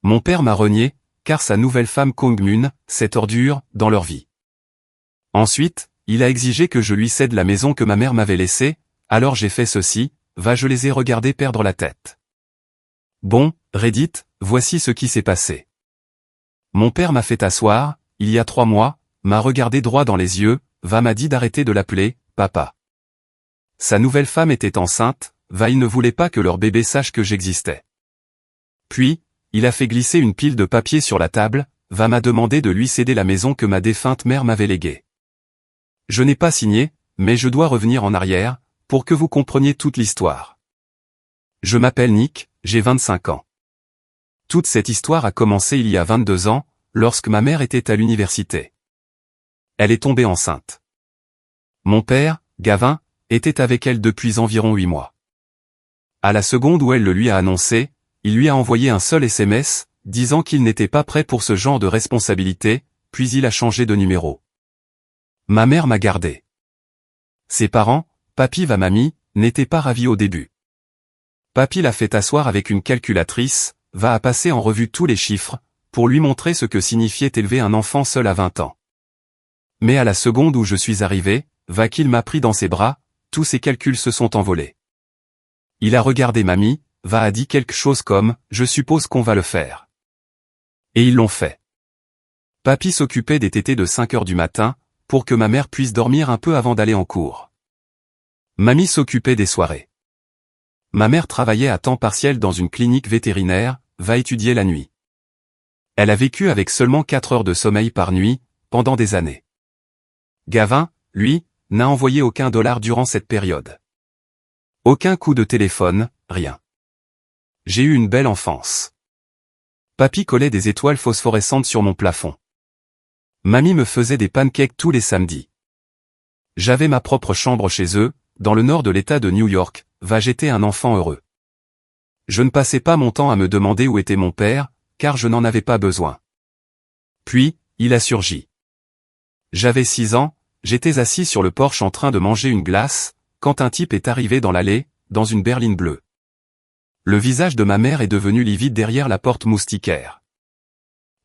Mon père m'a renié, car sa nouvelle femme Kong-mun, cette ordure, dans leur vie. Ensuite, il a exigé que je lui cède la maison que ma mère m'avait laissée, alors j'ai fait ceci, je les ai regardés perdre la tête. Bon, Reddit, voici ce qui s'est passé. Mon père m'a fait asseoir, il y a 3 mois, m'a regardé droit dans les yeux, m'a dit d'arrêter de l'appeler papa. Sa nouvelle femme était enceinte, il ne voulait pas que leur bébé sache que j'existais. Puis, il a fait glisser une pile de papier sur la table, m'a demandé de lui céder la maison que ma défunte mère m'avait léguée. Je n'ai pas signé, mais je dois revenir en arrière, pour que vous compreniez toute l'histoire. Je m'appelle Nick, j'ai 25 ans. Toute cette histoire a commencé il y a 22 ans, lorsque ma mère était à l'université. Elle est tombée enceinte. Mon père, Gavin, était avec elle depuis environ 8 mois. À la seconde où elle le lui a annoncé, il lui a envoyé un seul SMS, disant qu'il n'était pas prêt pour ce genre de responsabilité, puis il a changé de numéro. Ma mère m'a gardé. Ses parents, papy et mamie, n'étaient pas ravis au début. Papy l'a fait asseoir avec une calculatrice, a passer en revue tous les chiffres, pour lui montrer ce que signifiait élever un enfant seul à 20 ans. Mais à la seconde où je suis arrivé, qu'il m'a pris dans ses bras, tous ses calculs se sont envolés. Il a regardé mamie, a dit quelque chose comme « Je suppose qu'on va le faire ». Et ils l'ont fait. Papy s'occupait des tétés de 5 heures du matin, pour que ma mère puisse dormir un peu avant d'aller en cours. Mamie s'occupait des soirées. Ma mère travaillait à temps partiel dans une clinique vétérinaire, étudier la nuit. Elle a vécu avec seulement 4 heures de sommeil par nuit, pendant des années. Gavin, lui, n'a envoyé aucun dollar durant cette période. Aucun coup de téléphone, rien. J'ai eu une belle enfance. Papy collait des étoiles phosphorescentes sur mon plafond. Mamie me faisait des pancakes tous les samedis. J'avais ma propre chambre chez eux, dans le nord de l'État de New York, j'étais un enfant heureux. Je ne passais pas mon temps à me demander où était mon père, car je n'en avais pas besoin. Puis, il a surgi. J'avais 6 ans, j'étais assis sur le porche en train de manger une glace, quand un type est arrivé dans l'allée, dans une berline bleue. Le visage de ma mère est devenu livide derrière la porte moustiquaire.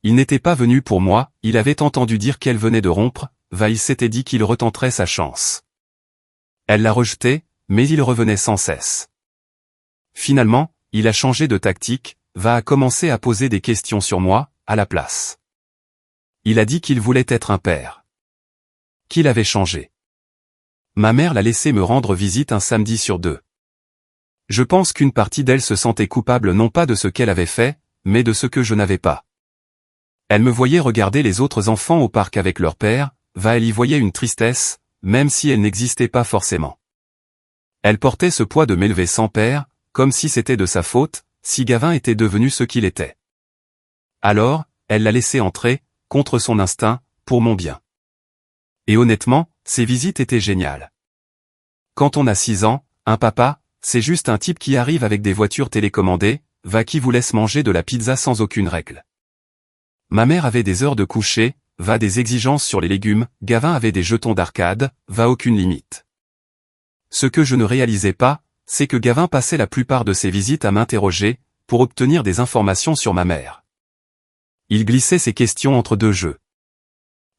Il n'était pas venu pour moi, il avait entendu dire qu'elle venait de rompre, il s'était dit qu'il retenterait sa chance. Elle l'a rejeté, mais il revenait sans cesse. Finalement, il a changé de tactique, a commencé à poser des questions sur moi, à la place. Il a dit qu'il voulait être un père. Qu'il avait changé. Ma mère l'a laissé me rendre visite un samedi sur 2. Je pense qu'une partie d'elle se sentait coupable non pas de ce qu'elle avait fait, mais de ce que je n'avais pas. Elle me voyait regarder les autres enfants au parc avec leur père, elle y voyait une tristesse, même si elle n'existait pas forcément. Elle portait ce poids de m'élever sans père, comme si c'était de sa faute, si Gavin était devenu ce qu'il était. Alors, elle l'a laissé entrer, contre son instinct, pour mon bien. Et honnêtement, ces visites étaient géniales. Quand on a 6 ans, un papa, c'est juste un type qui arrive avec des voitures télécommandées, qui vous laisse manger de la pizza sans aucune règle. Ma mère avait des heures de coucher, des exigences sur les légumes, Gavin avait des jetons d'arcade, aucune limite. Ce que je ne réalisais pas, c'est que Gavin passait la plupart de ses visites à m'interroger, pour obtenir des informations sur ma mère. Il glissait ses questions entre 2 jeux.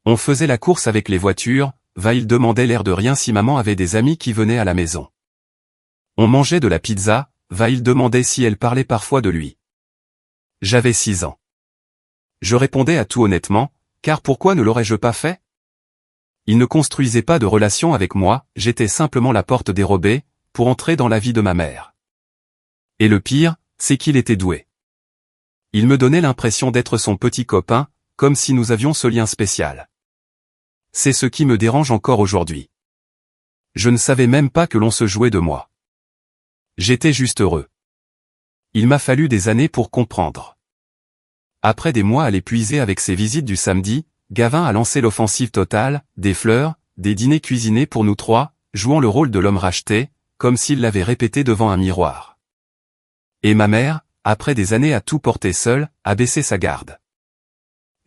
On faisait la course avec les voitures, il demandait l'air de rien si maman avait des amis qui venaient à la maison. On mangeait de la pizza, il demandait si elle parlait parfois de lui. J'avais 6 ans. Je répondais à tout honnêtement, car pourquoi ne l'aurais-je pas fait? Il ne construisait pas de relation avec moi, j'étais simplement la porte dérobée, pour entrer dans la vie de ma mère. Et le pire, c'est qu'il était doué. Il me donnait l'impression d'être son petit copain, comme si nous avions ce lien spécial. C'est ce qui me dérange encore aujourd'hui. Je ne savais même pas que l'on se jouait de moi. J'étais juste heureux. Il m'a fallu des années pour comprendre. Après des mois à l'épuiser avec ses visites du samedi, Gavin a lancé l'offensive totale, des fleurs, des dîners cuisinés pour nous 3, jouant le rôle de l'homme racheté, comme s'il l'avait répété devant un miroir. Et ma mère, après des années à tout porter seule, a baissé sa garde.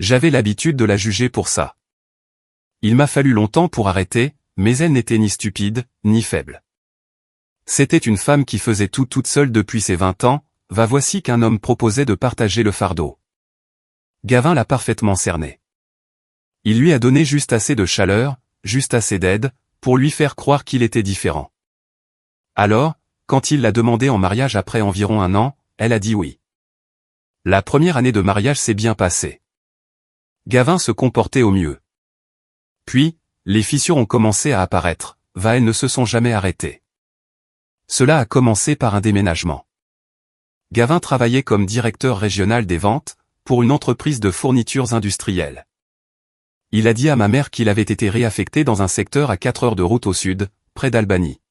J'avais l'habitude de la juger pour ça. Il m'a fallu longtemps pour arrêter, mais elle n'était ni stupide, ni faible. C'était une femme qui faisait tout toute seule depuis ses 20 ans, voici qu'un homme proposait de partager le fardeau. Gavin l'a parfaitement cerné. Il lui a donné juste assez de chaleur, juste assez d'aide, pour lui faire croire qu'il était différent. Alors, quand il l'a demandé en mariage après environ 1 an, elle a dit oui. La première année de mariage s'est bien passée. Gavin se comportait au mieux. Puis, les fissures ont commencé à apparaître, elles ne se sont jamais arrêtées. Cela a commencé par un déménagement. Gavin travaillait comme directeur régional des ventes, pour une entreprise de fournitures industrielles. Il a dit à ma mère qu'il avait été réaffecté dans un secteur à 4 heures de route au sud, près d'Albany.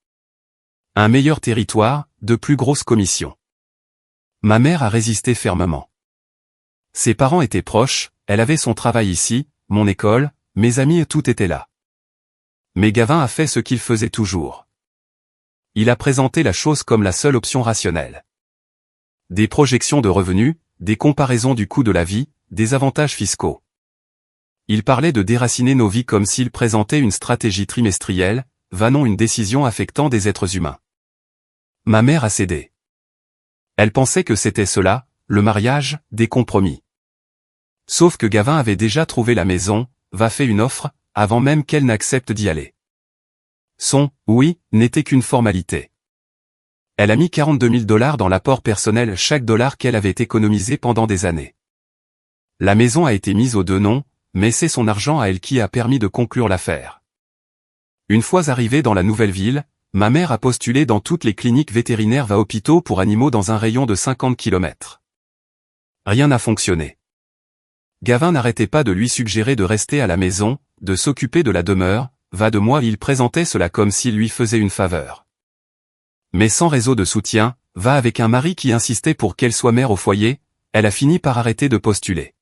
Un meilleur territoire, de plus grosses commissions. Ma mère a résisté fermement. Ses parents étaient proches, elle avait son travail ici, mon école, mes amis et tout était là. Mais Gavin a fait ce qu'il faisait toujours. Il a présenté la chose comme la seule option rationnelle. Des projections de revenus, des comparaisons du coût de la vie, des avantages fiscaux. Il parlait de déraciner nos vies comme s'il présentait une stratégie trimestrielle, non une décision affectant des êtres humains. Ma mère a cédé. Elle pensait que c'était cela, le mariage, des compromis. Sauf que Gavin avait déjà trouvé la maison, fait une offre, avant même qu'elle n'accepte d'y aller. Son « oui » n'était qu'une formalité. Elle a mis 42 000 $ dans l'apport personnel chaque dollar qu'elle avait économisé pendant des années. La maison a été mise aux 2 noms, mais c'est son argent à elle qui a permis de conclure l'affaire. Une fois arrivée dans la nouvelle ville, ma mère a postulé dans toutes les cliniques vétérinaires hôpitaux pour animaux dans un rayon de 50 km. Rien n'a fonctionné. Gavin n'arrêtait pas de lui suggérer de rester à la maison, de s'occuper de la demeure, de moi il présentait cela comme s'il lui faisait une faveur. Mais sans réseau de soutien, avec un mari qui insistait pour qu'elle soit mère au foyer, elle a fini par arrêter de postuler.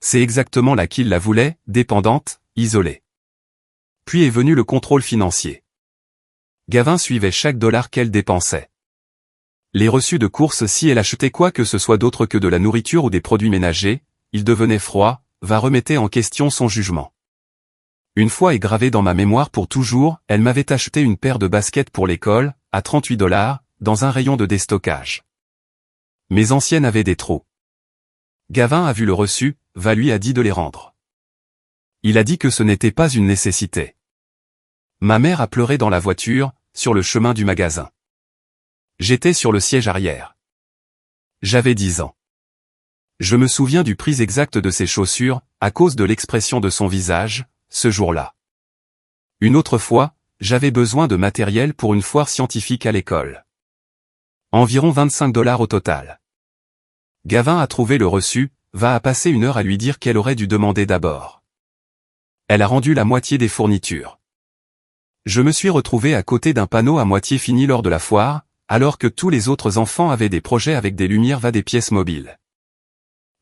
C'est exactement là qu'il la voulait, dépendante, isolée. Puis est venu le contrôle financier. Gavin suivait chaque dollar qu'elle dépensait. Les reçus de courses si elle achetait quoi que ce soit d'autre que de la nourriture ou des produits ménagers, il devenait froid, remettait en question son jugement. Une fois est gravé dans ma mémoire pour toujours, elle m'avait acheté une paire de baskets pour l'école, à 38 $, dans un rayon de déstockage. Mes anciennes avaient des trous. Gavin a vu le reçu, lui a dit de les rendre. Il a dit que ce n'était pas une nécessité. Ma mère a pleuré dans la voiture, sur le chemin du magasin. J'étais sur le siège arrière. J'avais 10 ans. Je me souviens du prix exact de ses chaussures, à cause de l'expression de son visage, ce jour-là. Une autre fois, j'avais besoin de matériel pour une foire scientifique à l'école. Environ 25 $ au total. Gavin a trouvé le reçu, a passé 1 heure à lui dire qu'elle aurait dû demander d'abord. Elle a rendu la moitié des fournitures. Je me suis retrouvé à côté d'un panneau à moitié fini lors de la foire, alors que tous les autres enfants avaient des projets avec des lumières des pièces mobiles.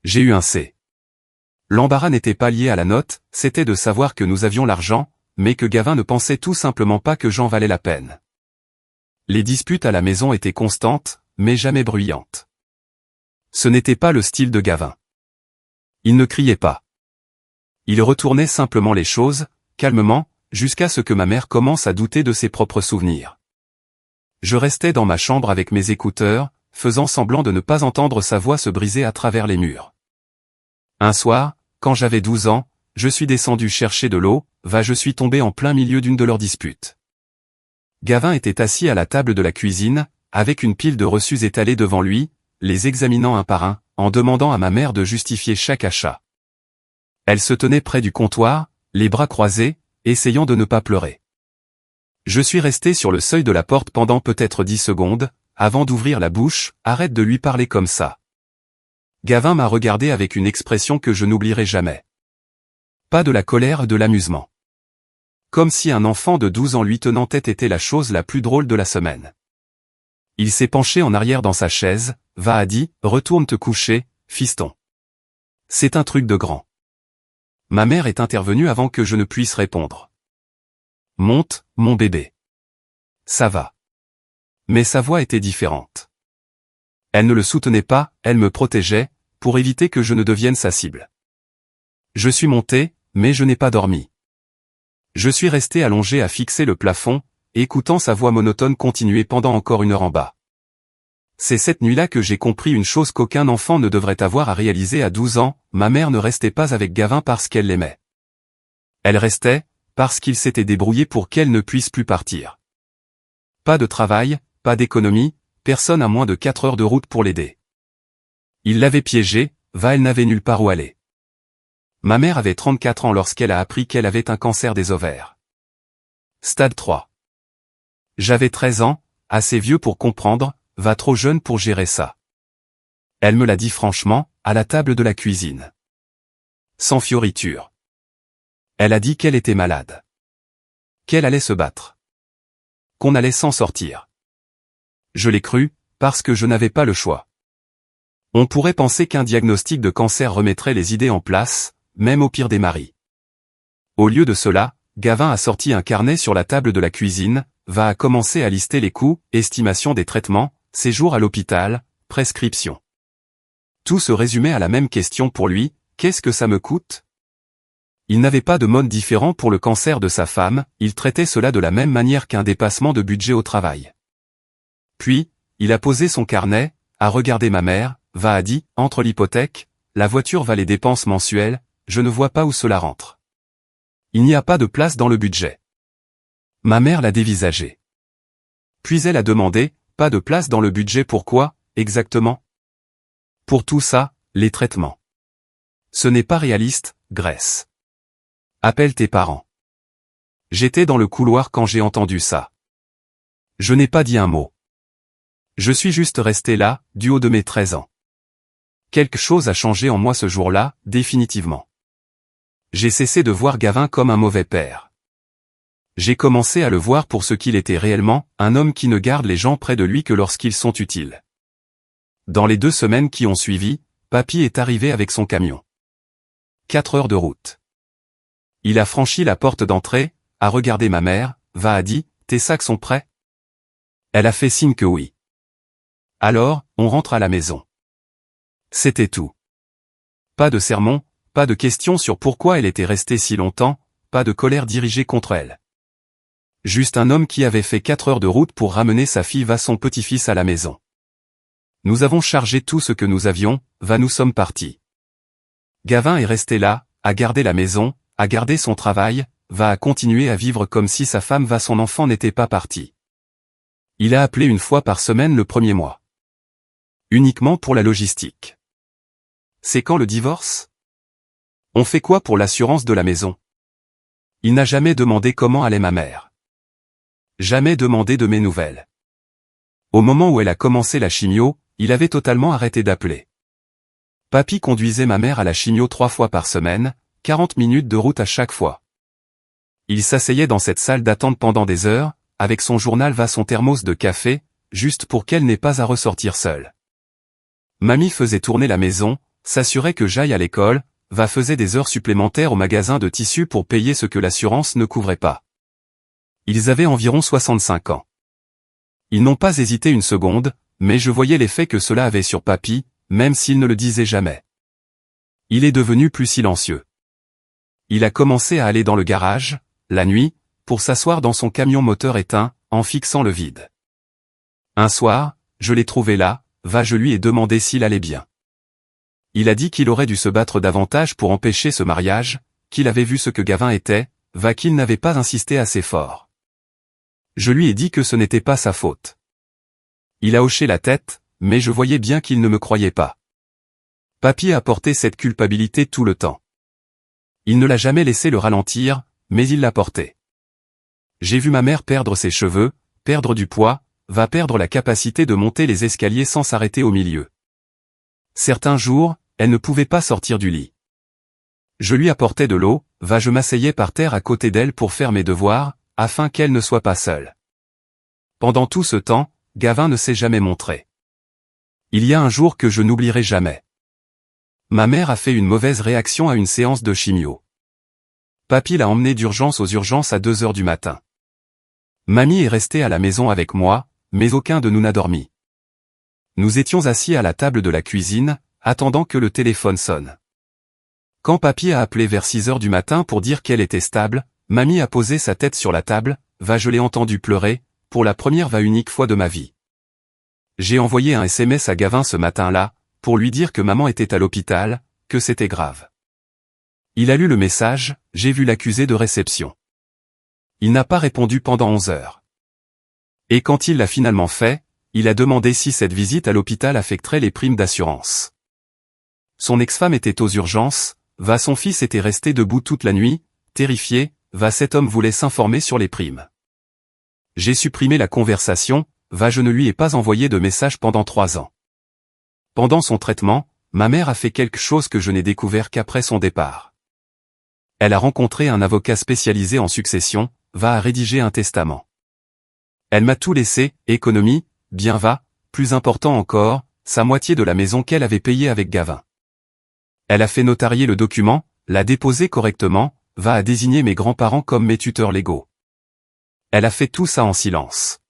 J'ai eu un C. L'embarras n'était pas lié à la note, c'était de savoir que nous avions l'argent, mais que Gavin ne pensait tout simplement pas que j'en valais la peine. Les disputes à la maison étaient constantes, mais jamais bruyantes. Ce n'était pas le style de Gavin. Il ne criait pas. Il retournait simplement les choses, calmement, jusqu'à ce que ma mère commence à douter de ses propres souvenirs. Je restais dans ma chambre avec mes écouteurs, faisant semblant de ne pas entendre sa voix se briser à travers les murs. Un soir, quand j'avais 12 ans, je suis descendu chercher de l'eau, je suis tombé en plein milieu d'une de leurs disputes. Gavin était assis à la table de la cuisine, avec une pile de reçus étalés devant lui, les examinant un par un, en demandant à ma mère de justifier chaque achat. Elle se tenait près du comptoir, les bras croisés, essayant de ne pas pleurer. Je suis resté sur le seuil de la porte pendant peut-être 10 secondes, avant d'ouvrir la bouche, arrête de lui parler comme ça. Gavin m'a regardé avec une expression que je n'oublierai jamais. Pas de la colère, de l'amusement. Comme si un enfant de 12 ans lui tenant tête était la chose la plus drôle de la semaine. Il s'est penché en arrière dans sa chaise, a dit, retourne te coucher, fiston. C'est un truc de grand. Ma mère est intervenue avant que je ne puisse répondre. Monte, mon bébé. Ça va. Mais sa voix était différente. Elle ne le soutenait pas, elle me protégeait, pour éviter que je ne devienne sa cible. Je suis monté, mais je n'ai pas dormi. Je suis resté allongé à fixer le plafond, écoutant sa voix monotone continuer pendant encore 1 heure en bas. C'est cette nuit-là que j'ai compris une chose qu'aucun enfant ne devrait avoir à réaliser à 12 ans, ma mère ne restait pas avec Gavin parce qu'elle l'aimait. Elle restait, parce qu'il s'était débrouillé pour qu'elle ne puisse plus partir. Pas de travail, pas d'économie, personne à moins de 4 heures de route pour l'aider. Il l'avait piégée, elle n'avait nulle part où aller. Ma mère avait 34 ans lorsqu'elle a appris qu'elle avait un cancer des ovaires. Stade 3. J'avais 13 ans, assez vieux pour comprendre, trop jeune pour gérer ça. Elle me l'a dit franchement, à la table de la cuisine. Sans fioriture. Elle a dit qu'elle était malade. Qu'elle allait se battre. Qu'on allait s'en sortir. Je l'ai cru, parce que je n'avais pas le choix. On pourrait penser qu'un diagnostic de cancer remettrait les idées en place, même au pire des maris. Au lieu de cela, Gavin a sorti un carnet sur la table de la cuisine, a commencé à lister les coûts, estimation des traitements, séjour à l'hôpital, prescription. Tout se résumait à la même question pour lui, qu'est-ce que ça me coûte ? Il n'avait pas de mode différent pour le cancer de sa femme, il traitait cela de la même manière qu'un dépassement de budget au travail. Puis, il a posé son carnet, a regardé ma mère, a dit, entre l'hypothèque, la voiture les dépenses mensuelles, je ne vois pas où cela rentre. Il n'y a pas de place dans le budget. Ma mère l'a dévisagé. Puis elle a demandé, pas de place dans le budget pourquoi, exactement ? Pour tout ça, les traitements. Ce n'est pas réaliste, Grèce. Appelle tes parents. J'étais dans le couloir quand j'ai entendu ça. Je n'ai pas dit un mot. Je suis juste resté là, du haut de mes 13 ans. Quelque chose a changé en moi ce jour-là, définitivement. J'ai cessé de voir Gavin comme un mauvais père. J'ai commencé à le voir pour ce qu'il était réellement, un homme qui ne garde les gens près de lui que lorsqu'ils sont utiles. Dans les 2 semaines qui ont suivi, Papy est arrivé avec son camion. 4 heures de route. Il a franchi la porte d'entrée, a regardé ma mère, a dit, tes sacs sont prêts ? Elle a fait signe que oui. Alors, on rentre à la maison. C'était tout. Pas de sermon, pas de questions sur pourquoi elle était restée si longtemps, pas de colère dirigée contre elle. Juste un homme qui avait fait 4 heures de route pour ramener sa fille son petit-fils à la maison. Nous avons chargé tout ce que nous avions, nous sommes partis. Gavin est resté là, a gardé la maison, a gardé son travail, a continuer à vivre comme si sa femme son enfant n'était pas parti. Il a appelé une fois par semaine le premier mois. Uniquement pour la logistique. C'est quand le divorce ? On fait quoi pour l'assurance de la maison ? Il n'a jamais demandé comment allait ma mère. Jamais demandé de mes nouvelles. Au moment où elle a commencé la chimio, il avait totalement arrêté d'appeler. Papy conduisait ma mère à la chimio 3 fois par semaine, 40 minutes de route à chaque fois. Il s'asseyait dans cette salle d'attente pendant des heures, avec son journal son thermos de café, juste pour qu'elle n'ait pas à ressortir seule. Mamie faisait tourner la maison, s'assurait que j'aille à l'école, faisait des heures supplémentaires au magasin de tissus pour payer ce que l'assurance ne couvrait pas. Ils avaient environ 65 ans. Ils n'ont pas hésité une seconde, mais je voyais l'effet que cela avait sur Papy, même s'il ne le disait jamais. Il est devenu plus silencieux. Il a commencé à aller dans le garage, la nuit, pour s'asseoir dans son camion moteur éteint, en fixant le vide. Un soir, je l'ai trouvé là, je lui ai demandé s'il allait bien. Il a dit qu'il aurait dû se battre davantage pour empêcher ce mariage, qu'il avait vu ce que Gavin était, qu'il n'avait pas insisté assez fort. Je lui ai dit que ce n'était pas sa faute. Il a hoché la tête, mais je voyais bien qu'il ne me croyait pas. Papy a porté cette culpabilité tout le temps. Il ne l'a jamais laissé le ralentir, mais il l'a porté. J'ai vu ma mère perdre ses cheveux, perdre du poids, perdre la capacité de monter les escaliers sans s'arrêter au milieu. Certains jours, elle ne pouvait pas sortir du lit. Je lui apportais de l'eau, je m'asseyais par terre à côté d'elle pour faire mes devoirs, afin qu'elle ne soit pas seule. Pendant tout ce temps, Gavin ne s'est jamais montré. Il y a un jour que je n'oublierai jamais. Ma mère a fait une mauvaise réaction à une séance de chimio. Papy l'a emmené d'urgence aux urgences à 2 heures du matin. Mamie est restée à la maison avec moi, mais aucun de nous n'a dormi. Nous étions assis à la table de la cuisine, attendant que le téléphone sonne. Quand Papy a appelé vers 6 heures du matin pour dire qu'elle était stable, Mamie a posé sa tête sur la table, je l'ai entendu pleurer, pour la première unique fois de ma vie. J'ai envoyé un SMS à Gavin ce matin-là, pour lui dire que maman était à l'hôpital, que c'était grave. Il a lu le message, j'ai vu l'accusé de réception. Il n'a pas répondu pendant 11 heures. Et quand il l'a finalement fait, il a demandé si cette visite à l'hôpital affecterait les primes d'assurance. Son ex-femme était aux urgences, son fils était resté debout toute la nuit, terrifié, cet homme voulait s'informer sur les primes. J'ai supprimé la conversation, je ne lui ai pas envoyé de message pendant 3 ans. Pendant son traitement, ma mère a fait quelque chose que je n'ai découvert qu'après son départ. Elle a rencontré un avocat spécialisé en succession, a rédiger un testament. Elle m'a tout laissé, économie, bien plus important encore, sa moitié de la maison qu'elle avait payée avec Gavin. Elle a fait notarier le document, l'a déposé correctement, a désigner mes grands-parents comme mes tuteurs légaux. Elle a fait tout ça en silence.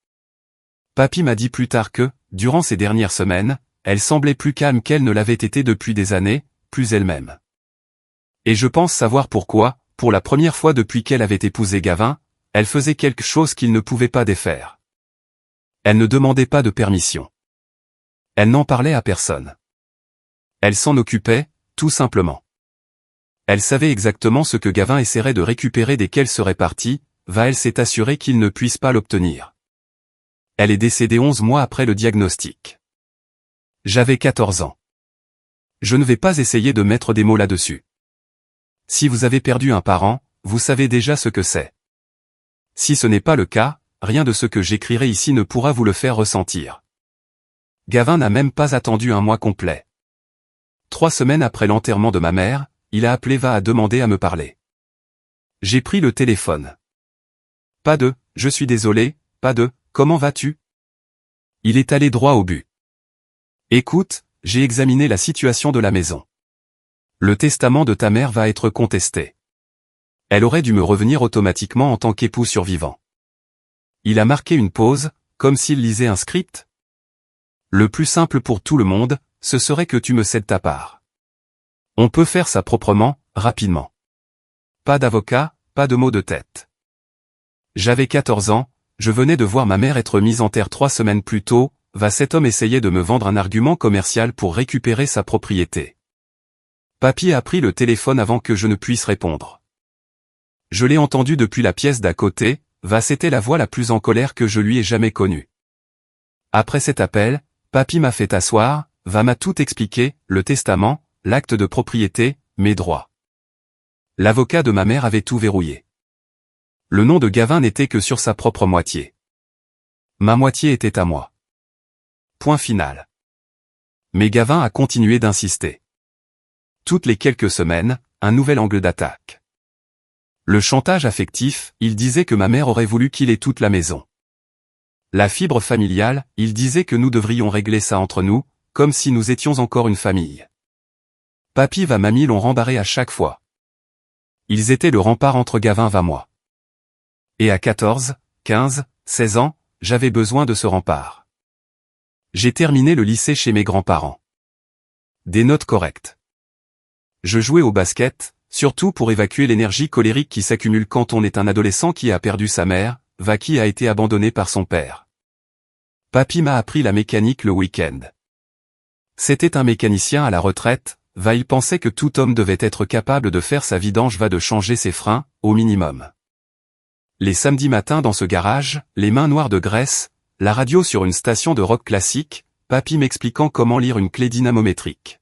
Papy m'a dit plus tard que, durant ces dernières semaines, elle semblait plus calme qu'elle ne l'avait été depuis des années, plus elle-même. Et je pense savoir pourquoi, pour la première fois depuis qu'elle avait épousé Gavin, elle faisait quelque chose qu'il ne pouvait pas défaire. Elle ne demandait pas de permission. Elle n'en parlait à personne. Elle s'en occupait, tout simplement. Elle savait exactement ce que Gavin essaierait de récupérer dès qu'elle serait partie, elle s'est assurée qu'il ne puisse pas l'obtenir. Elle est décédée 11 mois après le diagnostic. J'avais 14 ans. Je ne vais pas essayer de mettre des mots là-dessus. Si vous avez perdu un parent, vous savez déjà ce que c'est. Si ce n'est pas le cas, rien de ce que j'écrirai ici ne pourra vous le faire ressentir. Gavin n'a même pas attendu un mois complet. 3 semaines après l'enterrement de ma mère, il a appelé à demander à me parler. J'ai pris le téléphone. Pas de « je suis désolé », pas de « comment vas-tu ?» Il est allé droit au but. Écoute, j'ai examiné la situation de la maison. Le testament de ta mère va être contesté. Elle aurait dû me revenir automatiquement en tant qu'époux survivant. Il a marqué une pause, comme s'il lisait un script. Le plus simple pour tout le monde, ce serait que tu me cèdes ta part. On peut faire ça proprement, rapidement. Pas d'avocat, pas de mots de tête. J'avais 14 ans, je venais de voir ma mère être mise en terre 3 semaines plus tôt, cet homme essayait de me vendre un argument commercial pour récupérer sa propriété. Papy a pris le téléphone avant que je ne puisse répondre. Je l'ai entendu depuis la pièce d'à côté, c'était la voix la plus en colère que je lui ai jamais connue. Après cet appel, Papy m'a fait asseoir, m'a tout expliqué, le testament, l'acte de propriété, mes droits. L'avocat de ma mère avait tout verrouillé. Le nom de Gavin n'était que sur sa propre moitié. Ma moitié était à moi. Point final. Mais Gavin a continué d'insister. Toutes les quelques semaines, un nouvel angle d'attaque. Le chantage affectif, il disait que ma mère aurait voulu qu'il ait toute la maison. La fibre familiale, il disait que nous devrions régler ça entre nous, comme si nous étions encore une famille. Papy mamie l'ont rembarré à chaque fois. Ils étaient le rempart entre Gavin moi. Et à 14, 15, 16 ans, j'avais besoin de ce rempart. J'ai terminé le lycée chez mes grands-parents. Des notes correctes. Je jouais au basket, surtout pour évacuer l'énergie colérique qui s'accumule quand on est un adolescent qui a perdu sa mère, qui a été abandonné par son père. Papy m'a appris la mécanique le week-end. C'était un mécanicien à la retraite, il pensait que tout homme devait être capable de faire sa vidange de changer ses freins, au minimum. Les samedis matins dans ce garage, les mains noires de graisse, la radio sur une station de rock classique, Papy m'expliquant comment lire une clé dynamométrique.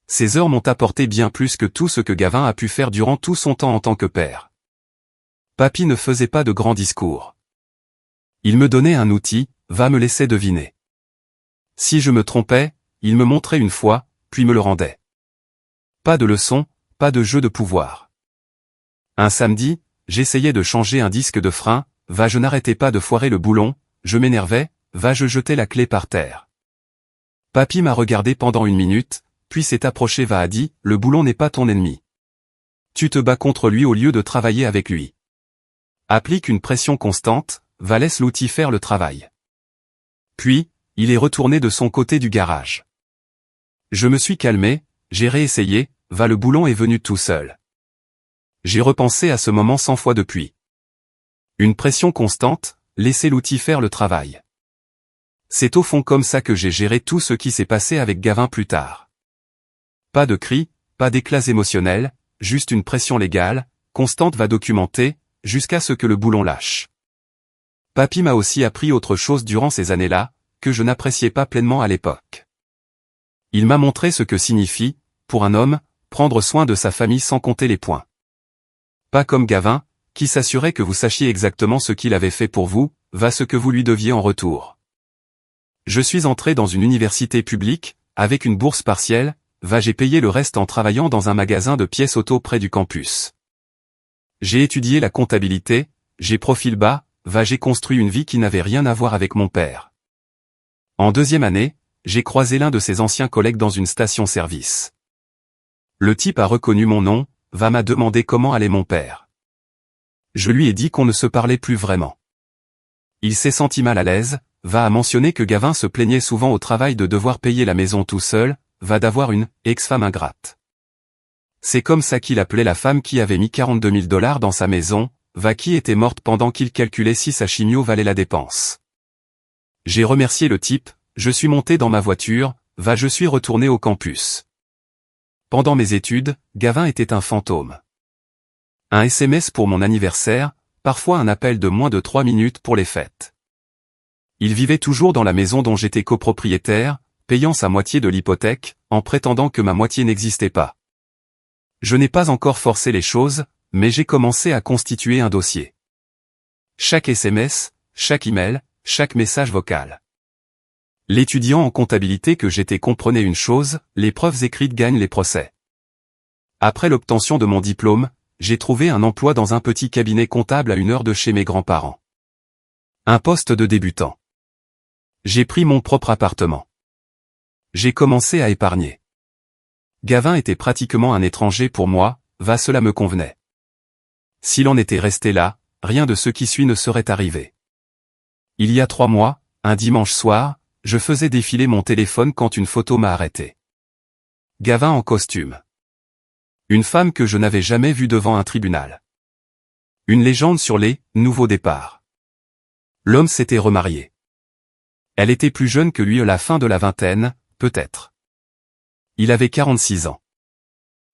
Ces heures m'ont apporté bien plus que tout ce que Gavin a pu faire durant tout son temps en tant que père. Papy ne faisait pas de grands discours. Il me donnait un outil, me laisser deviner. Si je me trompais, il me montrait une fois, puis me le rendait. Pas de leçon, pas de jeu de pouvoir. Un samedi, j'essayais de changer un disque de frein, je n'arrêtais pas de foirer le boulon, je m'énervais, je jetais la clé par terre. Papy m'a regardé pendant 1 minute, puis s'est approché a dit, le boulon n'est pas ton ennemi. Tu te bats contre lui au lieu de travailler avec lui. Applique une pression constante, laisse l'outil faire le travail. Puis, il est retourné de son côté du garage. Je me suis calmé, j'ai réessayé, le boulon est venu tout seul. J'ai repensé à ce moment 100 fois depuis. Une pression constante, laisser l'outil faire le travail. C'est au fond comme ça que j'ai géré tout ce qui s'est passé avec Gavin plus tard. Pas de cris, pas d'éclats émotionnels, juste une pression légale, constante va documenter, jusqu'à ce que le boulon lâche. Papy m'a aussi appris autre chose durant ces années-là, que je n'appréciais pas pleinement à l'époque. Il m'a montré ce que signifie, pour un homme, prendre soin de sa famille sans compter les points. Pas comme Gavin, qui s'assurait que vous sachiez exactement ce qu'il avait fait pour vous, va ce que vous lui deviez en retour. Je suis entré dans une université publique, avec une bourse partielle, j'ai payé le reste en travaillant dans un magasin de pièces auto près du campus. J'ai étudié la comptabilité, j'ai profil bas, j'ai construit une vie qui n'avait rien à voir avec mon père. En deuxième année, j'ai croisé l'un de ses anciens collègues dans une station-service. Le type a reconnu mon nom, m'a demandé comment allait mon père. Je lui ai dit qu'on ne se parlait plus vraiment. Il s'est senti mal à l'aise, a mentionné que Gavin se plaignait souvent au travail de devoir payer la maison tout seul, d'avoir une ex-femme ingrate. C'est comme ça qu'il appelait la femme qui avait mis 42 000 $ dans sa maison, qui était morte pendant qu'il calculait si sa chimio valait la dépense. J'ai remercié le type, je suis monté dans ma voiture, je suis retourné au campus. Pendant mes études, Gavin était un fantôme. Un SMS pour mon anniversaire, parfois un appel de moins de 3 minutes pour les fêtes. Il vivait toujours dans la maison dont j'étais copropriétaire, payant sa moitié de l'hypothèque, en prétendant que ma moitié n'existait pas. Je n'ai pas encore forcé les choses, mais j'ai commencé à constituer un dossier. Chaque SMS, chaque email, chaque message vocal. L'étudiant en comptabilité que j'étais comprenait une chose, les preuves écrites gagnent les procès. Après l'obtention de mon diplôme, j'ai trouvé un emploi dans un petit cabinet comptable à 1 heure de chez mes grands-parents. Un poste de débutant. J'ai pris mon propre appartement. J'ai commencé à épargner. Gavin était pratiquement un étranger pour moi, cela me convenait. S'il en était resté là, rien de ce qui suit ne serait arrivé. Il y a 3 mois, un dimanche soir, je faisais défiler mon téléphone quand une photo m'a arrêté. Gavin en costume. Une femme que je n'avais jamais vue devant un tribunal. Une légende sur les « nouveaux départs ». L'homme s'était remarié. Elle était plus jeune que lui à la fin de la vingtaine, peut-être. Il avait 46 ans.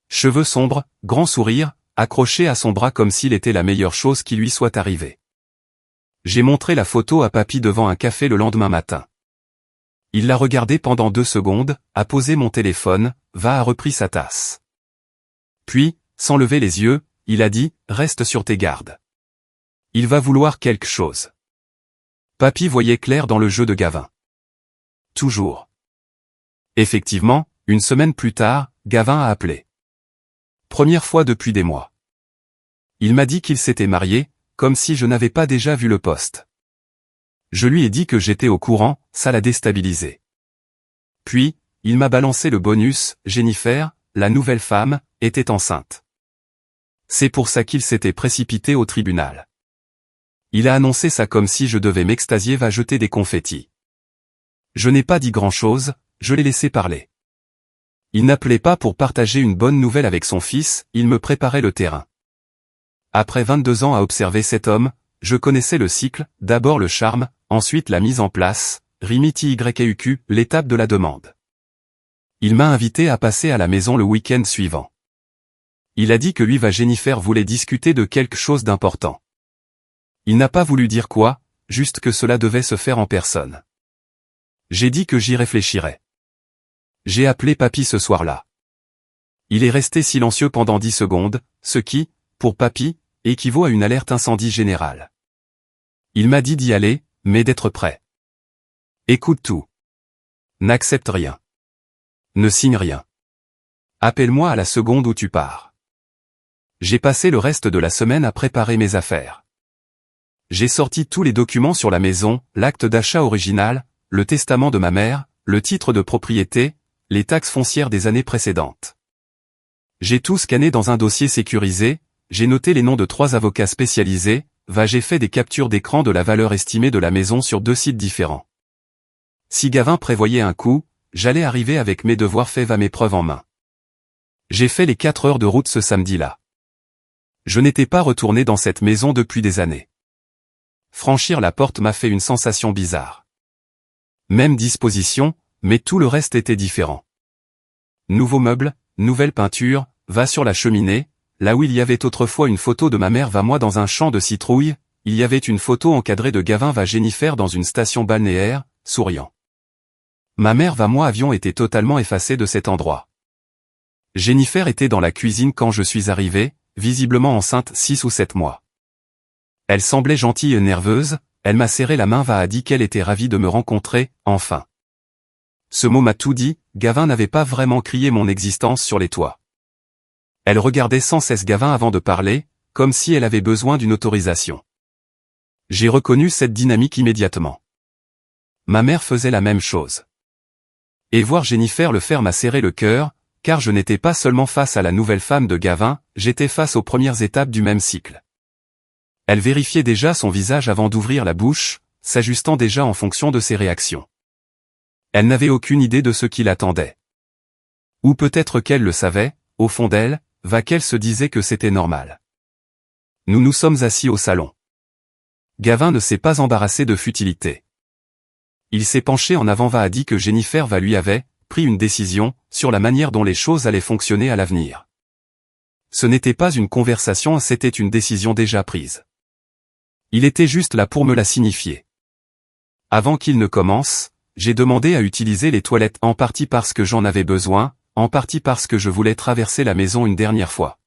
Cheveux sombres, grand sourire, accroché à son bras comme s'il était la meilleure chose qui lui soit arrivée. J'ai montré la photo à papy devant un café le lendemain matin. Il l'a regardé pendant 2 secondes, a posé mon téléphone, a repris sa tasse. Puis, sans lever les yeux, il a dit « Reste sur tes gardes. Il va vouloir quelque chose. » Papy voyait clair dans le jeu de Gavin. Toujours. Effectivement, une semaine plus tard, Gavin a appelé. Première fois depuis des mois. Il m'a dit qu'il s'était marié, comme si je n'avais pas déjà vu le poste. Je lui ai dit que j'étais au courant, ça l'a déstabilisé. Puis, il m'a balancé le bonus, Jennifer, la nouvelle femme, était enceinte. C'est pour ça qu'il s'était précipité au tribunal. Il a annoncé ça comme si je devais m'extasier, jeter des confettis. Je n'ai pas dit grand-chose, je l'ai laissé parler. Il n'appelait pas pour partager une bonne nouvelle avec son fils, il me préparait le terrain. Après 22 ans à observer cet homme, je connaissais le cycle, d'abord le charme, ensuite la mise en place, RIMITYYQ, l'étape de la demande. Il m'a invité à passer à la maison le week-end suivant. Il a dit que lui Jennifer voulait discuter de quelque chose d'important. Il n'a pas voulu dire quoi, juste que cela devait se faire en personne. J'ai dit que j'y réfléchirais. J'ai appelé papy ce soir-là. Il est resté silencieux pendant 10 secondes, ce qui, pour papy, équivaut à une alerte incendie générale. Il m'a dit d'y aller, mais d'être prêt. Écoute tout. N'accepte rien. Ne signe rien. Appelle-moi à la seconde où tu pars. J'ai passé le reste de la semaine à préparer mes affaires. J'ai sorti tous les documents sur la maison, l'acte d'achat original, le testament de ma mère, le titre de propriété, les taxes foncières des années précédentes. J'ai tout scanné dans un dossier sécurisé, j'ai noté les noms de 3 avocats spécialisés, j'ai fait des captures d'écran de la valeur estimée de la maison sur 2 sites différents. Si Gavin prévoyait un coup, j'allais arriver avec mes devoirs faits, mes preuves en main. J'ai fait les 4 heures de route ce samedi-là. Je n'étais pas retourné dans cette maison depuis des années. Franchir la porte m'a fait une sensation bizarre. Même disposition, mais tout le reste était différent. Nouveau meuble, nouvelle peinture, va sur la cheminée, là où il y avait autrefois une photo de ma mère va moi dans un champ de citrouilles, il y avait une photo encadrée de Gavin va Jennifer dans une station balnéaire, souriant. Ma mère va moi avions été totalement effacés de cet endroit. Jennifer était dans la cuisine quand je suis arrivé, visiblement enceinte 6 ou 7 mois. Elle semblait gentille et nerveuse, elle m'a serré la main va a dit qu'elle était ravie de me rencontrer, enfin. Ce mot m'a tout dit, Gavin n'avait pas vraiment crié mon existence sur les toits. Elle regardait sans cesse Gavin avant de parler, comme si elle avait besoin d'une autorisation. J'ai reconnu cette dynamique immédiatement. Ma mère faisait la même chose. Et voir Jennifer le faire m'a serré le cœur, car je n'étais pas seulement face à la nouvelle femme de Gavin, j'étais face aux premières étapes du même cycle. Elle vérifiait déjà son visage avant d'ouvrir la bouche, s'ajustant déjà en fonction de ses réactions. Elle n'avait aucune idée de ce qui l'attendait. Ou peut-être qu'elle le savait, au fond d'elle, qu'elle se disait que c'était normal. Nous nous sommes assis au salon. Gavin ne s'est pas embarrassé de futilité. Il s'est penché en avant a dit que Jennifer lui avait pris une décision sur la manière dont les choses allaient fonctionner à l'avenir. Ce n'était pas une conversation, c'était une décision déjà prise. Il était juste là pour me la signifier. Avant qu'il ne commence, j'ai demandé à utiliser les toilettes en partie parce que j'en avais besoin, en partie parce que je voulais traverser la maison une dernière fois.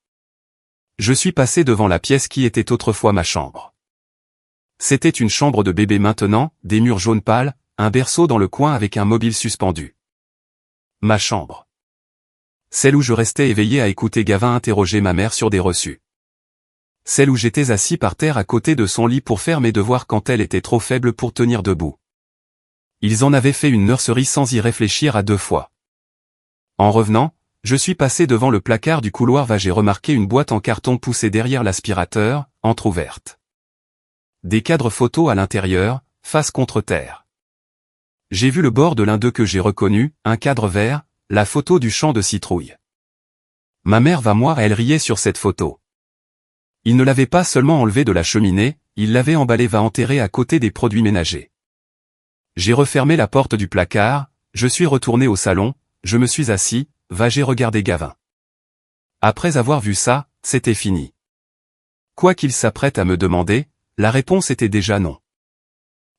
Je suis passé devant la pièce qui était autrefois ma chambre. C'était une chambre de bébé maintenant, des murs jaune pâle, un berceau dans le coin avec un mobile suspendu. Ma chambre. Celle où je restais éveillé à écouter Gavin interroger ma mère sur des reçus. Celle où j'étais assis par terre à côté de son lit pour faire mes devoirs quand elle était trop faible pour tenir debout. Ils en avaient fait une nurserie sans y réfléchir à 2 fois. En revenant, je suis passé devant le placard du couloir j'ai remarqué une boîte en carton poussée derrière l'aspirateur, entr'ouverte. Des cadres photos à l'intérieur, face contre terre. J'ai vu le bord de l'un d'eux que j'ai reconnu, un cadre vert, la photo du champ de citrouilles. Ma mère moi elle riait sur cette photo. Il ne l'avait pas seulement enlevé de la cheminée, il l'avait emballé enterré à côté des produits ménagers. J'ai refermé la porte du placard, je suis retourné au salon, je me suis assis, j'ai regardé Gavin. Après avoir vu ça, c'était fini. Quoi qu'il s'apprête à me demander, la réponse était déjà non.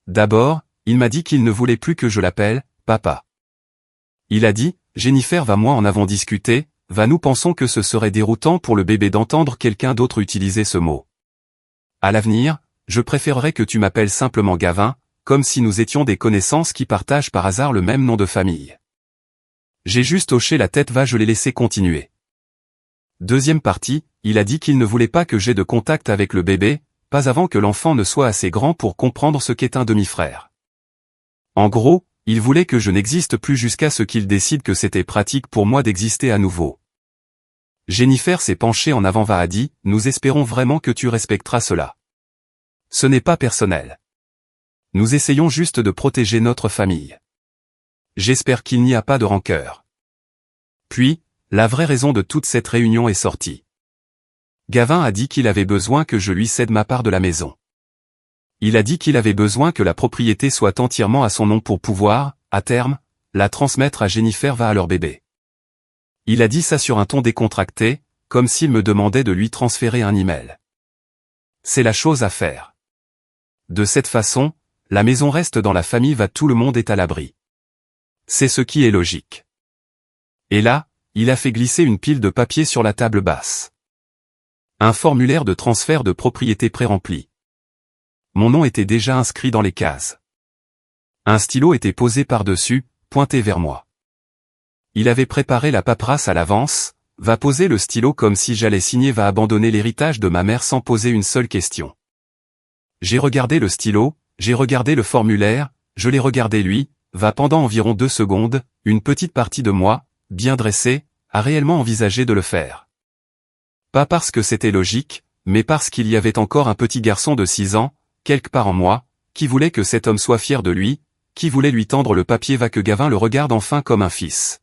D'abord, il m'a dit qu'il ne voulait plus que je l'appelle « papa ». Il a dit, Jennifer moi en avons discuté, nous pensons que ce serait déroutant pour le bébé d'entendre quelqu'un d'autre utiliser ce mot. À l'avenir, je préférerais que tu m'appelles simplement Gavin, comme si nous étions des connaissances qui partagent par hasard le même nom de famille. J'ai juste hoché la tête je l'ai laissé continuer. Deuxième partie, il a dit qu'il ne voulait pas que j'aie de contact avec le bébé, pas avant que l'enfant ne soit assez grand pour comprendre ce qu'est un demi-frère. En gros, il voulait que je n'existe plus jusqu'à ce qu'il décide que c'était pratique pour moi d'exister à nouveau. Jennifer s'est penchée en avant a dit, nous espérons vraiment que tu respecteras cela. Ce n'est pas personnel. Nous essayons juste de protéger notre famille. J'espère qu'il n'y a pas de rancœur. Puis, la vraie raison de toute cette réunion est sortie. Gavin a dit qu'il avait besoin que je lui cède ma part de la maison. Il a dit qu'il avait besoin que la propriété soit entièrement à son nom pour pouvoir, à terme, la transmettre à Jennifer à leur bébé. Il a dit ça sur un ton décontracté, comme s'il me demandait de lui transférer un email. C'est la chose à faire. De cette façon, la maison reste dans la famille tout le monde est à l'abri. C'est ce qui est logique. Et là, il a fait glisser une pile de papier sur la table basse. Un formulaire de transfert de propriété pré-rempli. Mon nom était déjà inscrit dans les cases. Un stylo était posé par-dessus, pointé vers moi. Il avait préparé la paperasse à l'avance, poser le stylo comme si j'allais signer abandonner l'héritage de ma mère sans poser une seule question. J'ai regardé le stylo, j'ai regardé le formulaire, je l'ai regardé lui, pendant environ 2 secondes, une petite partie de moi, bien dressée, a réellement envisagé de le faire. Pas parce que c'était logique, mais parce qu'il y avait encore un petit garçon de 6 ans, quelque part en moi, qui voulait que cet homme soit fier de lui, qui voulait lui tendre le papier que Gavin le regarde enfin comme un fils.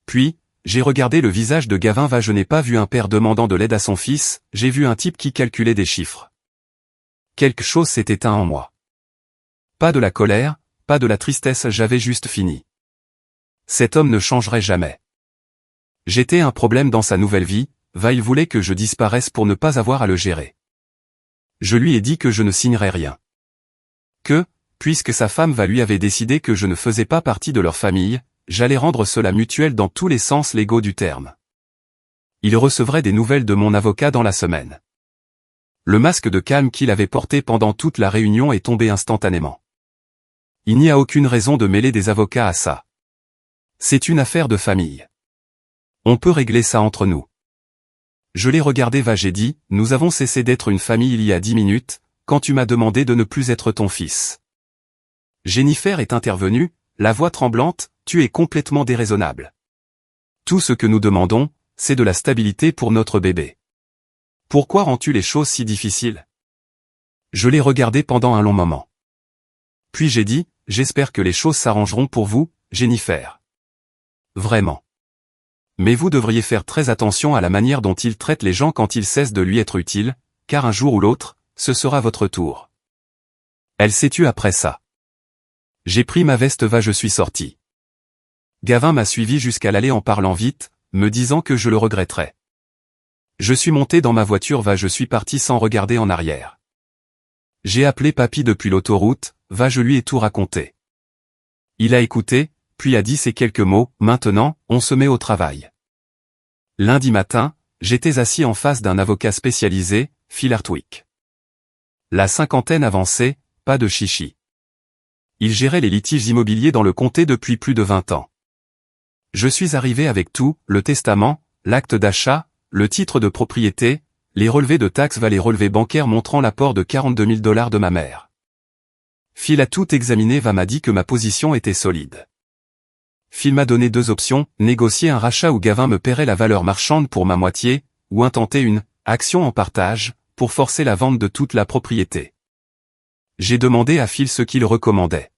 Puis, j'ai regardé le visage de Gavin je n'ai pas vu un père demandant de l'aide à son fils, j'ai vu un type qui calculait des chiffres. Quelque chose s'est éteint en moi. Pas de la colère, pas de la tristesse, j'avais juste fini. Cet homme ne changerait jamais. J'étais un problème dans sa nouvelle vie, il voulait que je disparaisse pour ne pas avoir à le gérer. Je lui ai dit que je ne signerais rien. Que, puisque sa femme lui avait décidé que je ne faisais pas partie de leur famille, j'allais rendre cela mutuel dans tous les sens légaux du terme. Il recevrait des nouvelles de mon avocat dans la semaine. Le masque de calme qu'il avait porté pendant toute la réunion est tombé instantanément. Il n'y a aucune raison de mêler des avocats à ça. C'est une affaire de famille. On peut régler ça entre nous. Je l'ai regardé, j'ai dit, nous avons cessé d'être une famille il y a 10 minutes, quand tu m'as demandé de ne plus être ton fils. Jennifer est intervenue, la voix tremblante, tu es complètement déraisonnable. Tout ce que nous demandons, c'est de la stabilité pour notre bébé. Pourquoi rends-tu les choses si difficiles? Je l'ai regardé pendant un long moment. Puis j'ai dit, j'espère que les choses s'arrangeront pour vous, Jennifer. Vraiment. Mais vous devriez faire très attention à la manière dont il traite les gens quand ils cessent de lui être utiles, car un jour ou l'autre, ce sera votre tour. Elle s'est tue après ça. J'ai pris ma veste, je suis sorti. Gavin m'a suivi jusqu'à l'allée en parlant vite, me disant que je le regretterais. Je suis monté dans ma voiture, je suis parti sans regarder en arrière. J'ai appelé papy depuis l'autoroute, je lui ai tout raconté. Il a écouté, puis a dit ces quelques mots, maintenant, on se met au travail. Lundi matin, j'étais assis en face d'un avocat spécialisé, Phil Hartwick. La cinquantaine avançait, pas de chichi. Il gérait les litiges immobiliers dans le comté depuis plus de 20 ans. Je suis arrivé avec tout, le testament, l'acte d'achat, le titre de propriété, les relevés de taxes, les relevés bancaires montrant l'apport de $42 000 de ma mère. Phil a tout examiné, m'a dit que ma position était solide. Phil m'a donné 2 options, négocier un rachat où Gavin me paierait la valeur marchande pour ma moitié, ou intenter une action en partage, pour forcer la vente de toute la propriété. J'ai demandé à Phil ce qu'il recommandait.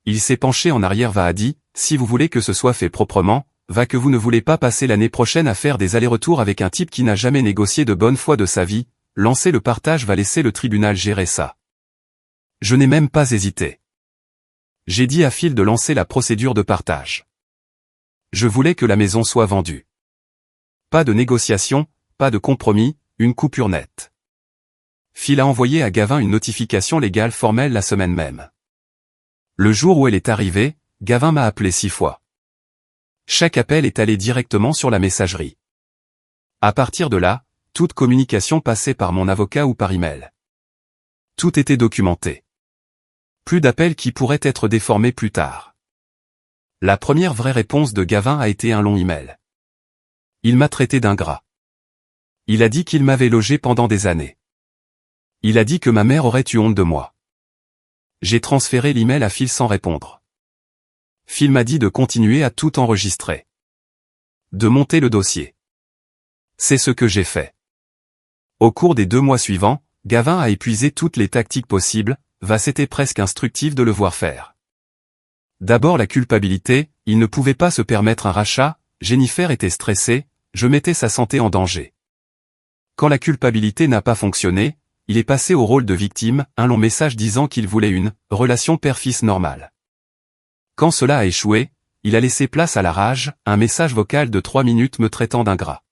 Il s'est penché en arrière, a dit, si vous voulez que ce soit fait proprement, que vous ne voulez pas passer l'année prochaine à faire des allers-retours avec un type qui n'a jamais négocié de bonne foi de sa vie, lancer le partage, laisser le tribunal gérer ça. Je n'ai même pas hésité. J'ai dit à Phil de lancer la procédure de partage. Je voulais que la maison soit vendue. Pas de négociation, pas de compromis, une coupure nette. Phil a envoyé à Gavin une notification légale formelle la semaine même. Le jour où elle est arrivée, Gavin m'a appelé 6 fois. Chaque appel est allé directement sur la messagerie. À partir de là, toute communication passait par mon avocat ou par email. Tout était documenté. Plus d'appels qui pourraient être déformés plus tard. La première vraie réponse de Gavin a été un long email. Il m'a traité d'ingrat. Il a dit qu'il m'avait logé pendant des années. Il a dit que ma mère aurait eu honte de moi. J'ai transféré l'email à Phil sans répondre. Phil m'a dit de continuer à tout enregistrer. De monter le dossier. C'est ce que j'ai fait. Au cours des 2 mois suivants, Gavin a épuisé toutes les tactiques possibles, c'était presque instructif de le voir faire. D'abord la culpabilité, il ne pouvait pas se permettre un rachat, Jennifer était stressée, je mettais sa santé en danger. Quand la culpabilité n'a pas fonctionné, il est passé au rôle de victime, un long message disant qu'il voulait une relation père-fils normale. Quand cela a échoué, il a laissé place à la rage, un message vocal de 3 minutes me traitant d'ingrat.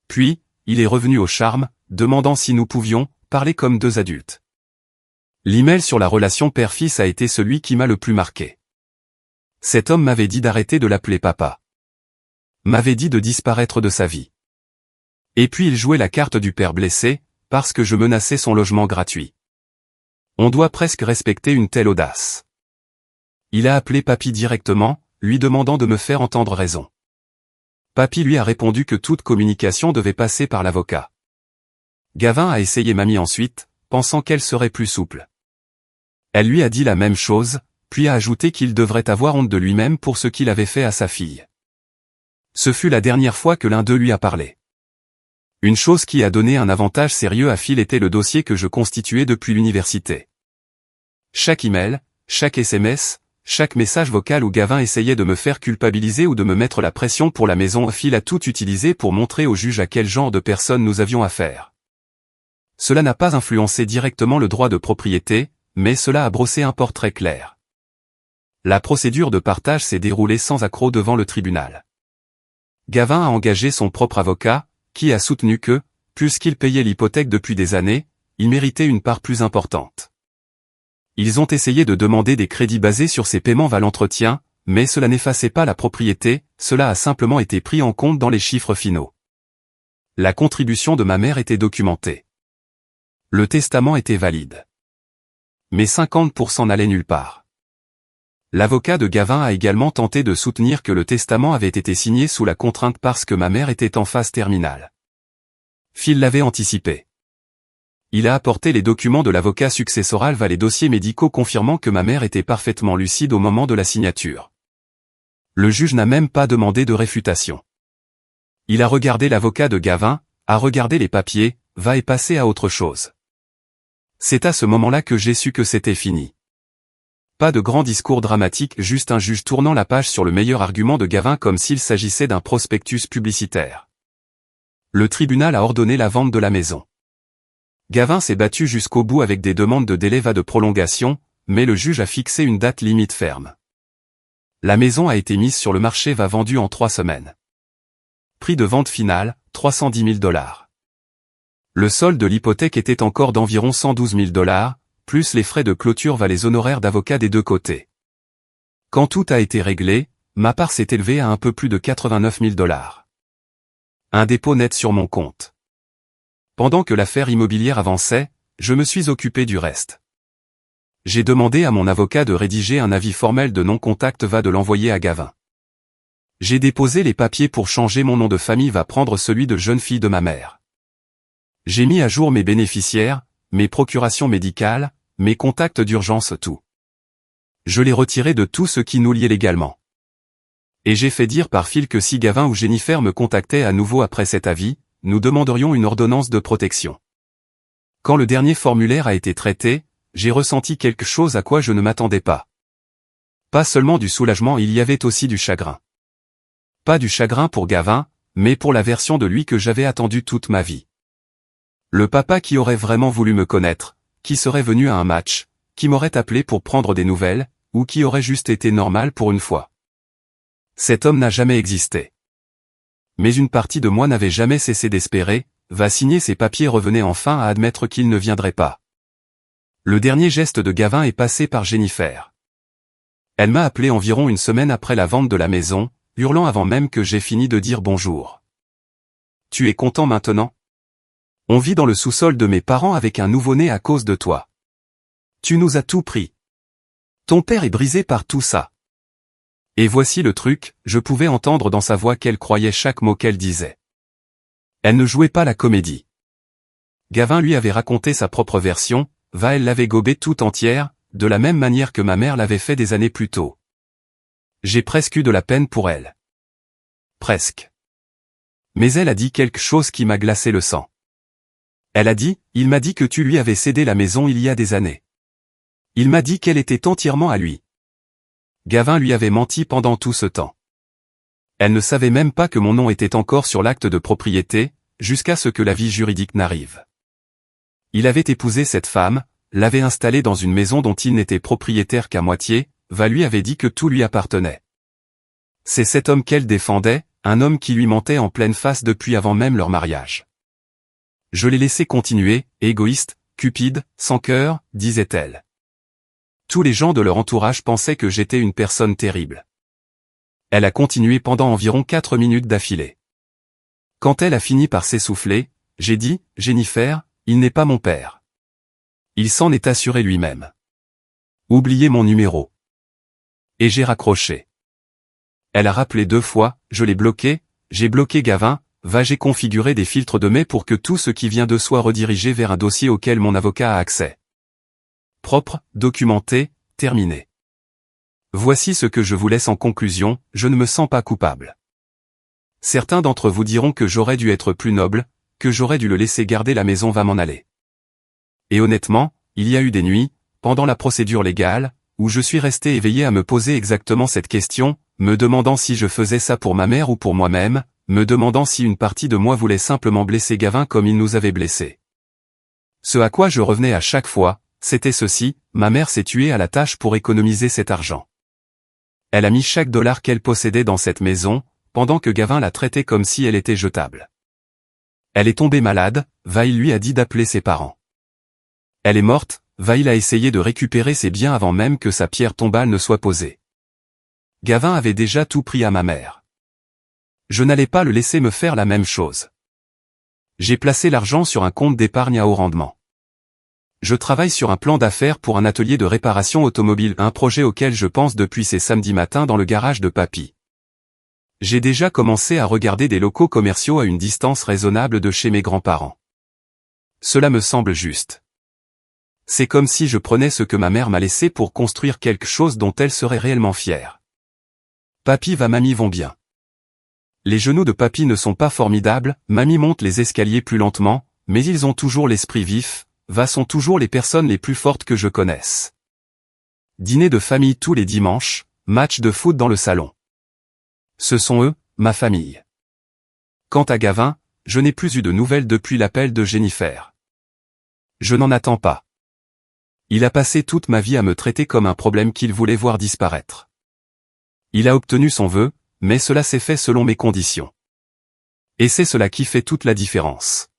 Puis, il est revenu au charme, demandant si nous pouvions parler comme 2 adultes. L'email sur la relation père-fils a été celui qui m'a le plus marqué. Cet homme m'avait dit d'arrêter de l'appeler papa. M'avait dit de disparaître de sa vie. Et puis il jouait la carte du père blessé, parce que je menaçais son logement gratuit. On doit presque respecter une telle audace. Il a appelé papy directement, lui demandant de me faire entendre raison. Papy lui a répondu que toute communication devait passer par l'avocat. Gavin a essayé mamie ensuite, pensant qu'elle serait plus souple. Elle lui a dit la même chose, puis a ajouté qu'il devrait avoir honte de lui-même pour ce qu'il avait fait à sa fille. Ce fut la dernière fois que l'un d'eux lui a parlé. Une chose qui a donné un avantage sérieux à Phil était le dossier que je constituais depuis l'université. Chaque email, chaque SMS, chaque message vocal où Gavin essayait de me faire culpabiliser ou de me mettre la pression pour la maison, Phil a tout utilisé pour montrer au juge à quel genre de personne nous avions affaire. Cela n'a pas influencé directement le droit de propriété, mais cela a brossé un portrait clair. La procédure de partage s'est déroulée sans accroc devant le tribunal. Gavin a engagé son propre avocat, qui a soutenu que, puisqu'il payait l'hypothèque depuis des années, il méritait une part plus importante. Ils ont essayé de demander des crédits basés sur ces paiements val entretien, mais cela n'effaçait pas la propriété, cela a simplement été pris en compte dans les chiffres finaux. La contribution de ma mère était documentée. Le testament était valide. Mais 50% n'allait nulle part. L'avocat de Gavin a également tenté de soutenir que le testament avait été signé sous la contrainte parce que ma mère était en phase terminale. Phil l'avait anticipé. Il a apporté les documents de l'avocat successoral les dossiers médicaux confirmant que ma mère était parfaitement lucide au moment de la signature. Le juge n'a même pas demandé de réfutation. Il a regardé l'avocat de Gavin, a regardé les papiers, est passé à autre chose. C'est à ce moment-là que j'ai su que c'était fini. Pas de grand discours dramatique, juste un juge tournant la page sur le meilleur argument de Gavin comme s'il s'agissait d'un prospectus publicitaire. Le tribunal a ordonné la vente de la maison. Gavin s'est battu jusqu'au bout avec des demandes de délai de prolongation, mais le juge a fixé une date limite ferme. La maison a été mise sur le marché vendue en 3 semaines. Prix de vente final, 310 000 $. Le solde de l'hypothèque était encore d'environ 112 000 $, plus les frais de clôture les honoraires d'avocat des deux côtés. Quand tout a été réglé, ma part s'est élevée à un peu plus de 89 000 $. Un dépôt net sur mon compte. Pendant que l'affaire immobilière avançait, je me suis occupé du reste. J'ai demandé à mon avocat de rédiger un avis formel de non-contact de l'envoyer à Gavin. J'ai déposé les papiers pour changer mon nom de famille prendre celui de jeune fille de ma mère. J'ai mis à jour mes bénéficiaires, mes procurations médicales, mes contacts d'urgence tout. Je l'ai retiré de tout ce qui nous liait légalement. Et j'ai fait dire par Phil que si Gavin ou Jennifer me contactaient à nouveau après cet avis, nous demanderions une ordonnance de protection. Quand le dernier formulaire a été traité, j'ai ressenti quelque chose à quoi je ne m'attendais pas. Pas seulement du soulagement, il y avait aussi du chagrin. Pas du chagrin pour Gavin, mais pour la version de lui que j'avais attendue toute ma vie. Le papa qui aurait vraiment voulu me connaître, qui serait venu à un match, qui m'aurait appelé pour prendre des nouvelles, ou qui aurait juste été normal pour une fois. Cet homme n'a jamais existé. Mais une partie de moi n'avait jamais cessé d'espérer, signer ses papiers revenait enfin à admettre qu'il ne viendrait pas. Le dernier geste de Gavin est passé par Jennifer. Elle m'a appelé environ une semaine après la vente de la maison, hurlant avant même que j'aie fini de dire bonjour. Tu es content maintenant? On vit dans le sous-sol de mes parents avec un nouveau-né à cause de toi. Tu nous as tout pris. Ton père est brisé par tout ça. Et voici le truc, je pouvais entendre dans sa voix qu'elle croyait chaque mot qu'elle disait. Elle ne jouait pas la comédie. Gavin lui avait raconté sa propre version, elle l'avait gobée tout entière, de la même manière que ma mère l'avait fait des années plus tôt. J'ai presque eu de la peine pour elle. Presque. Mais elle a dit quelque chose qui m'a glacé le sang. Elle a dit, il m'a dit que tu lui avais cédé la maison il y a des années. Il m'a dit qu'elle était entièrement à lui. Gavin lui avait menti pendant tout ce temps. Elle ne savait même pas que mon nom était encore sur l'acte de propriété, jusqu'à ce que la vie juridique n'arrive. Il avait épousé cette femme, l'avait installée dans une maison dont il n'était propriétaire qu'à moitié, lui avait dit que tout lui appartenait. C'est cet homme qu'elle défendait, un homme qui lui mentait en pleine face depuis avant même leur mariage. Je l'ai laissé continuer, égoïste, cupide, sans cœur, disait-elle. Tous les gens de leur entourage pensaient que j'étais une personne terrible. Elle a continué pendant environ 4 minutes d'affilée. Quand elle a fini par s'essouffler, j'ai dit, Jennifer, il n'est pas mon père. Il s'en est assuré lui-même. Oubliez mon numéro. Et j'ai raccroché. Elle a rappelé 2 fois, je l'ai bloqué, j'ai bloqué Gavin, j'ai configuré des filtres de mail pour que tout ce qui vient de soit redirigé vers un dossier auquel mon avocat a accès. Propre, documenté, terminé. Voici ce que je vous laisse en conclusion, je ne me sens pas coupable. Certains d'entre vous diront que j'aurais dû être plus noble, que j'aurais dû le laisser garder la maison m'en aller. Et honnêtement, il y a eu des nuits, pendant la procédure légale, où je suis resté éveillé à me poser exactement cette question, me demandant si je faisais ça pour ma mère ou pour moi-même, me demandant si une partie de moi voulait simplement blesser Gavin comme il nous avait blessés. Ce à quoi je revenais à chaque fois, c'était ceci, ma mère s'est tuée à la tâche pour économiser cet argent. Elle a mis chaque dollar qu'elle possédait dans cette maison, pendant que Gavin la traitait comme si elle était jetable. Elle est tombée malade, Vail lui a dit d'appeler ses parents. Elle est morte, Vail a essayé de récupérer ses biens avant même que sa pierre tombale ne soit posée. Gavin avait déjà tout pris à ma mère. Je n'allais pas le laisser me faire la même chose. J'ai placé l'argent sur un compte d'épargne à haut rendement. Je travaille sur un plan d'affaires pour un atelier de réparation automobile, un projet auquel je pense depuis ces samedis matins dans le garage de papy. J'ai déjà commencé à regarder des locaux commerciaux à une distance raisonnable de chez mes grands-parents. Cela me semble juste. C'est comme si je prenais ce que ma mère m'a laissé pour construire quelque chose dont elle serait réellement fière. Papy va mamie vont bien. Les genoux de papy ne sont pas formidables, mamie monte les escaliers plus lentement, mais ils ont toujours l'esprit vif, sont toujours les personnes les plus fortes que je connaisse. Dîner de famille tous les dimanches, match de foot dans le salon. Ce sont eux, ma famille. Quant à Gavin, je n'ai plus eu de nouvelles depuis l'appel de Jennifer. Je n'en attends pas. Il a passé toute ma vie à me traiter comme un problème qu'il voulait voir disparaître. Il a obtenu son vœu, mais cela s'est fait selon mes conditions. Et c'est cela qui fait toute la différence.